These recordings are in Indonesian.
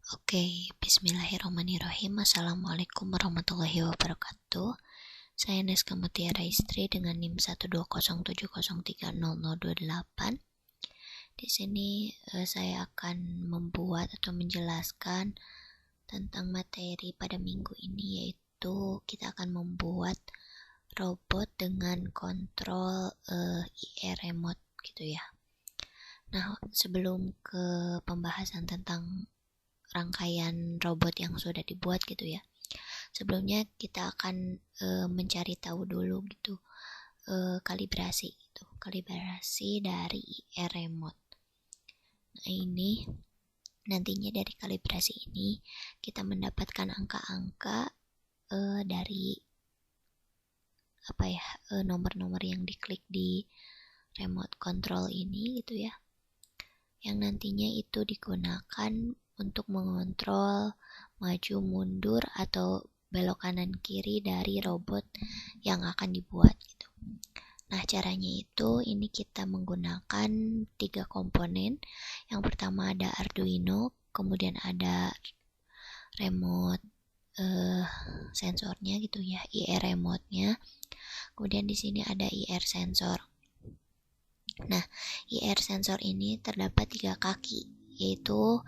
Oke, bismillahirrahmanirrahim. Assalamualaikum warahmatullahi wabarakatuh. Saya Neska Mutiara Istri dengan NIM 12070300028. Di sini saya akan membuat atau menjelaskan tentang materi pada minggu ini, yaitu kita akan membuat robot dengan kontrol IR remote gitu ya. Nah, sebelum ke pembahasan tentang rangkaian robot yang sudah dibuat gitu ya, sebelumnya kita akan mencari tahu dulu gitu kalibrasi dari IR remote. Nah, ini nantinya dari kalibrasi ini kita mendapatkan angka-angka dari nomor-nomor yang diklik di remote control ini gitu ya, yang nantinya itu digunakan untuk mengontrol maju mundur atau belok kanan kiri dari robot yang akan dibuat gitu. Nah, caranya itu ini kita menggunakan 3 komponen. Yang pertama ada Arduino, kemudian ada remote sensornya gitu ya, IR remote-nya. Kemudian di sini ada IR sensor. Nah, IR sensor ini terdapat 3 kaki, yaitu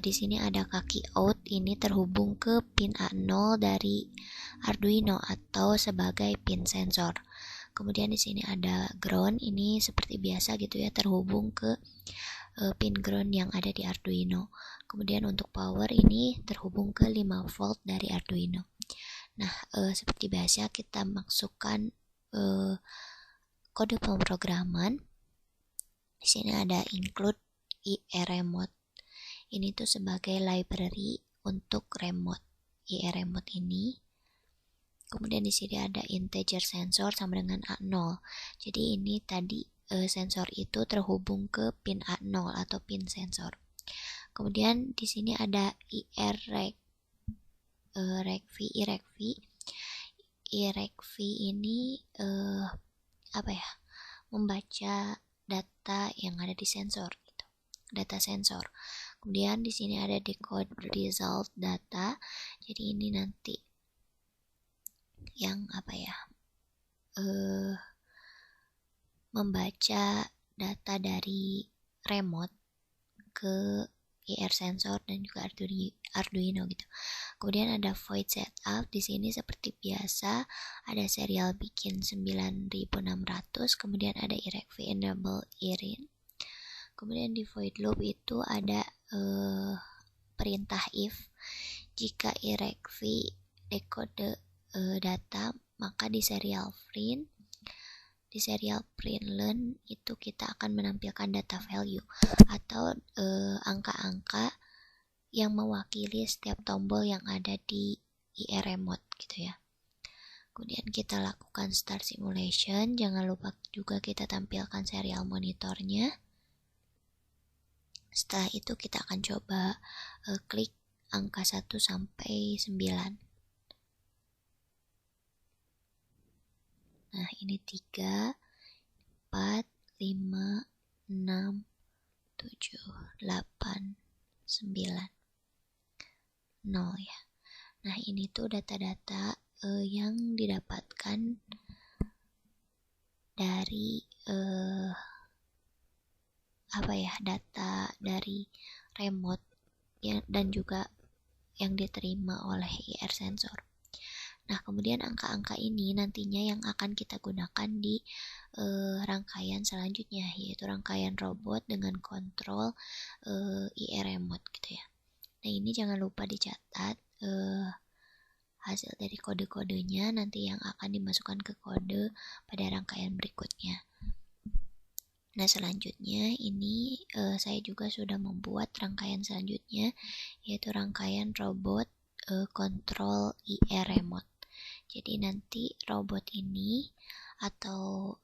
di sini ada kaki out, ini terhubung ke pin A0 dari Arduino atau sebagai pin sensor. Kemudian di sini ada ground, ini seperti biasa gitu ya, terhubung ke pin ground yang ada di Arduino. Kemudian untuk power ini terhubung ke 5 volt dari Arduino. Nah, seperti biasa kita masukkan kode pemrograman. Di sini ada include IR remote. Ini tuh sebagai library untuk remote IR remote ini. Kemudian di sini ada integer sensor sama dengan A0. Jadi ini tadi sensor itu terhubung ke pin A0 atau pin sensor. Kemudian di sini ada IR IRECV ini membaca data yang ada di sensor gitu, data sensor. Kemudian di sini ada decode result data. Jadi ini nanti yang membaca data dari remote ke IR sensor dan juga Arduino gitu. Kemudian ada void setup. Di sini seperti biasa ada serial bikin 9600, kemudian ada IRECV enable IRIN. Kemudian di void loop itu ada perintah if. Jika IRECV decode data, maka di serial print learn itu kita akan menampilkan data value atau angka-angka yang mewakili setiap tombol yang ada di IR remote gitu ya. Kemudian kita lakukan start simulation. Jangan lupa juga kita tampilkan serial monitornya. Setelah itu kita akan coba klik angka 1 sampai 9. Nah, ini 3, 4, 5, 6, 7, 8, 9, 0 ya. Nah, ini tuh data-data yang didapatkan dari data dari remote dan juga yang diterima oleh IR sensor. Nah, kemudian angka-angka ini nantinya yang akan kita gunakan di rangkaian selanjutnya, yaitu rangkaian robot dengan kontrol IR remote gitu ya. Nah, ini jangan lupa dicatat hasil dari kode-kodenya nanti yang akan dimasukkan ke kode pada rangkaian berikutnya. Nah, selanjutnya ini saya juga sudah membuat rangkaian selanjutnya, yaitu rangkaian robot kontrol IR remote. Jadi nanti robot ini atau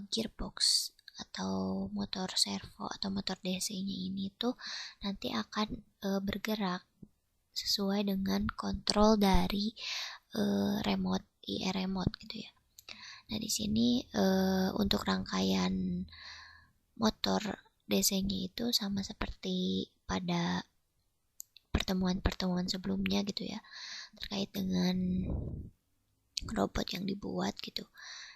gearbox atau motor servo atau motor DC-nya ini tuh nanti akan bergerak sesuai dengan kontrol dari remote IR remote gitu ya. Nah, di sini untuk rangkaian motor DC-nya itu sama seperti pada pertemuan-pertemuan sebelumnya gitu ya, terkait dengan robot yang dibuat gitu.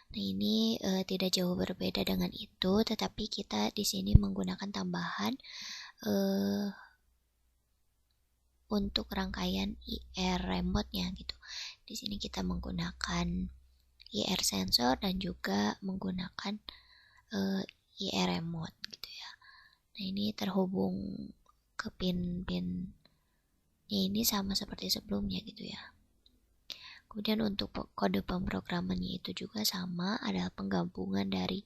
Nah ini tidak jauh berbeda dengan itu, tetapi kita di sini menggunakan tambahan untuk rangkaian IR remote-nya gitu. Di sini kita menggunakan IR sensor dan juga menggunakan IR remote gitu ya. Nah ini terhubung ke pin-pin ini sama seperti sebelumnya gitu ya. Kemudian untuk kode pemrogramannya itu juga sama, ada penggabungan dari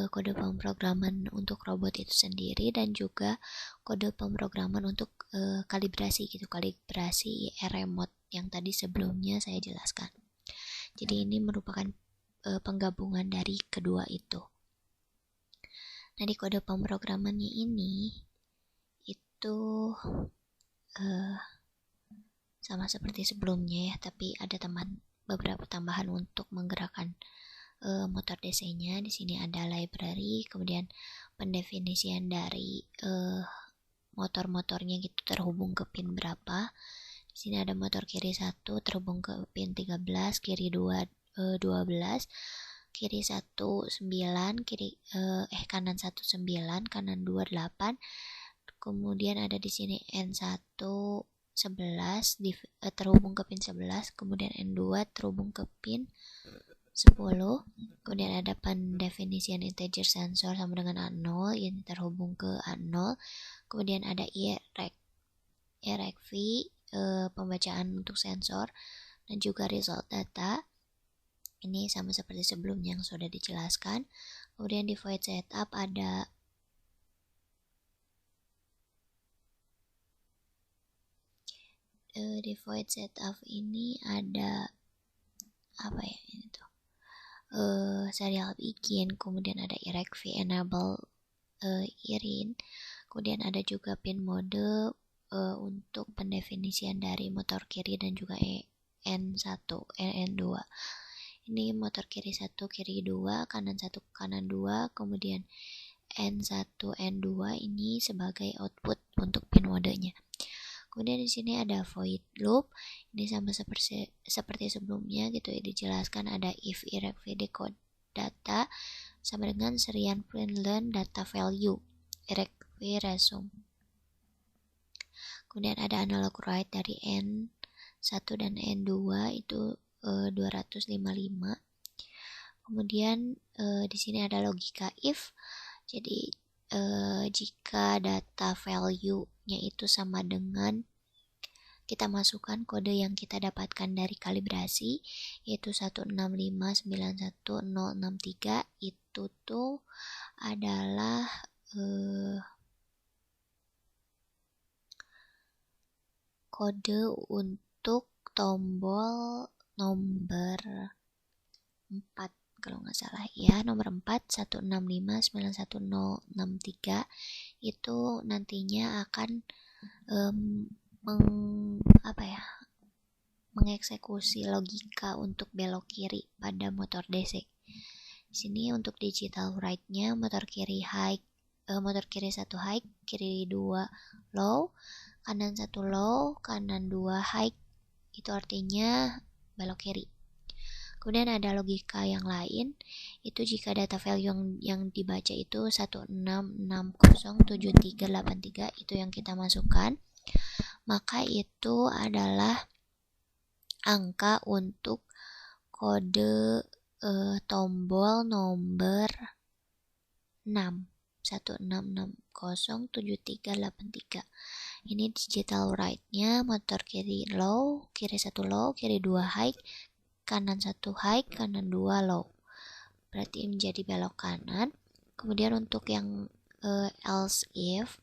kode pemrograman untuk robot itu sendiri dan juga kode pemrograman untuk kalibrasi gitu, kalibrasi IR remote yang tadi sebelumnya saya jelaskan. Jadi ini merupakan penggabungan dari kedua itu. Nah di kode pemrogramannya ini itu sama seperti sebelumnya ya, tapi ada beberapa tambahan untuk menggerakkan motor DC-nya. Di sini ada library, kemudian pendefinisian dari motor-motornya gitu, terhubung ke pin berapa. Di sini ada motor kiri 1 terhubung ke pin 13, kiri 2 12, kiri 1 9, kanan 1 9, kanan 2 8. Kemudian ada di sini N1 11 terhubung ke pin 11, kemudian N2 terhubung ke pin 10, kemudian ada pendefinisian integer sensor sama dengan A0, ini terhubung ke A0, kemudian ada IRECV pembacaan untuk sensor, dan juga result data, ini sama seperti sebelumnya yang sudah dijelaskan. Kemudian di void setup ada di void setup ini ada apa ya ini tuh serial begin, kemudian ada IRECV enable IRIN, kemudian ada juga pin mode untuk pendefinisian dari motor kiri dan juga N1 N2. Ini motor kiri 1 kiri 2, kanan 1 kanan 2, kemudian N1 N2 ini sebagai output untuk pin modenya. Kemudian di sini ada void loop, ini sama seperti sebelumnya gitu ya, dijelaskan ada if IRECV decode data sama dengan serial print learn data value IRECV resume. Kemudian ada analog write dari N1 dan N2 itu 255. Kemudian di sini ada logika if, jadi jika data value-nya itu sama dengan kita masukkan kode yang kita dapatkan dari kalibrasi, yaitu 165911063, itu tuh adalah kode untuk tombol nomor 4 kalau nggak salah ya, nomor 4 165911063 itu nantinya akan mengeksekusi logika untuk belok kiri pada motor DC. Di sini untuk digital write-nya motor kiri high, motor kiri 1 high, kiri 2 low, kanan 1 low, kanan 2 high, itu artinya belok kiri. Kemudian ada logika yang lain, itu jika data value yang dibaca itu 16607383 itu yang kita masukkan, maka itu adalah angka untuk kode tombol nomor 6 16607383. Ini digital write-nya motor kiri low, kiri 1 low, kiri 2 high, kanan 1 high, kanan 2 low, berarti menjadi belok kanan. Kemudian untuk yang else if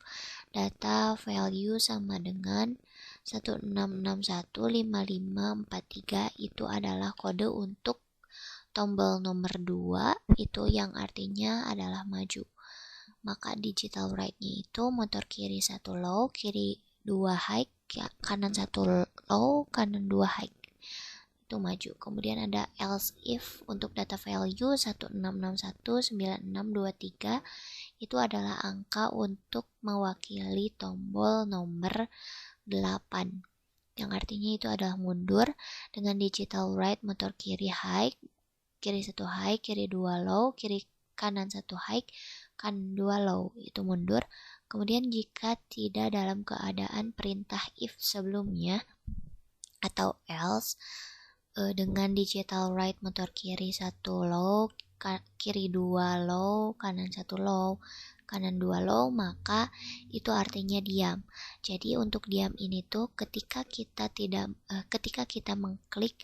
data value sama dengan 16615543 itu adalah kode untuk tombol nomor 2, itu yang artinya adalah maju. Maka digital write-nya itu motor kiri 1 low, kiri 2 high, kanan 1 low, kanan 2 high, itu maju. Kemudian ada else if untuk data value 16619623, itu adalah angka untuk mewakili tombol nomor 8, yang artinya itu adalah mundur. Dengan digital right motor kiri high, kiri 1 high, kiri 2 low, kiri kanan 1 high, kanan 2 low, itu mundur. Kemudian jika tidak dalam keadaan perintah if sebelumnya atau else, dengan digital right motor kiri 1 low, kiri 2 low, kanan 1 low, kanan 2 low, maka itu artinya diam. Jadi untuk diam ini tuh ketika kita mengklik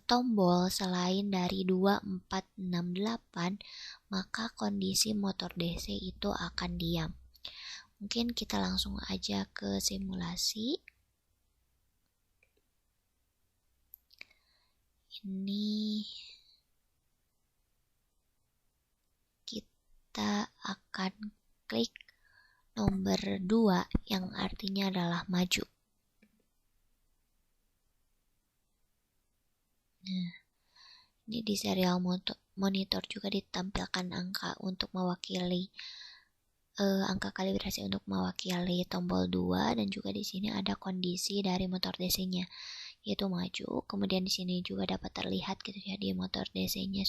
tombol selain dari 2, 4, 6, 8, maka kondisi motor DC itu akan diam. Mungkin kita langsung aja ke simulasi. Ini kita akan klik nomor 2 yang artinya adalah maju. Nah, ini di serial monitor juga ditampilkan angka untuk mewakili angka kalibrasi untuk mewakili tombol 2, dan juga di sini ada kondisi dari motor DC-nya yaitu maju. Kemudian di sini juga dapat terlihat gitu ya, di motor DC-nya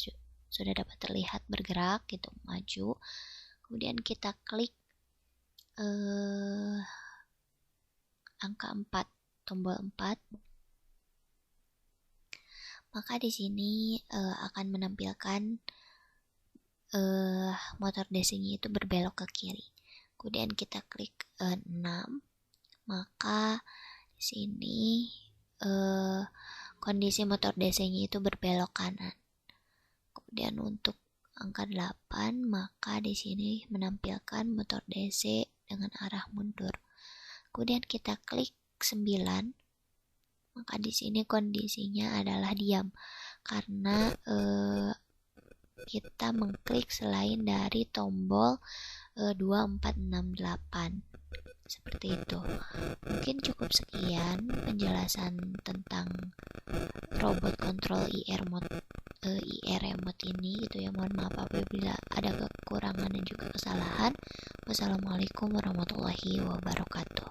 sudah dapat terlihat bergerak gitu, maju. Kemudian kita klik angka 4, tombol 4. Maka di sini akan menampilkan motor DC-nya itu berbelok ke kiri. Kemudian kita klik 6, maka di sini kondisi motor DC-nya itu berbelok kanan. Kemudian untuk angka 8, maka di sini menampilkan motor DC dengan arah mundur. Kemudian kita klik 9, maka di sini kondisinya adalah diam karena kita mengklik selain dari tombol 2, 4, 6, 8. Seperti itu. Mungkin cukup sekian penjelasan tentang robot kontrol IR remote ini gitu ya. Mohon maaf apabila ada kekurangan dan juga kesalahan. Wassalamualaikum warahmatullahi wabarakatuh.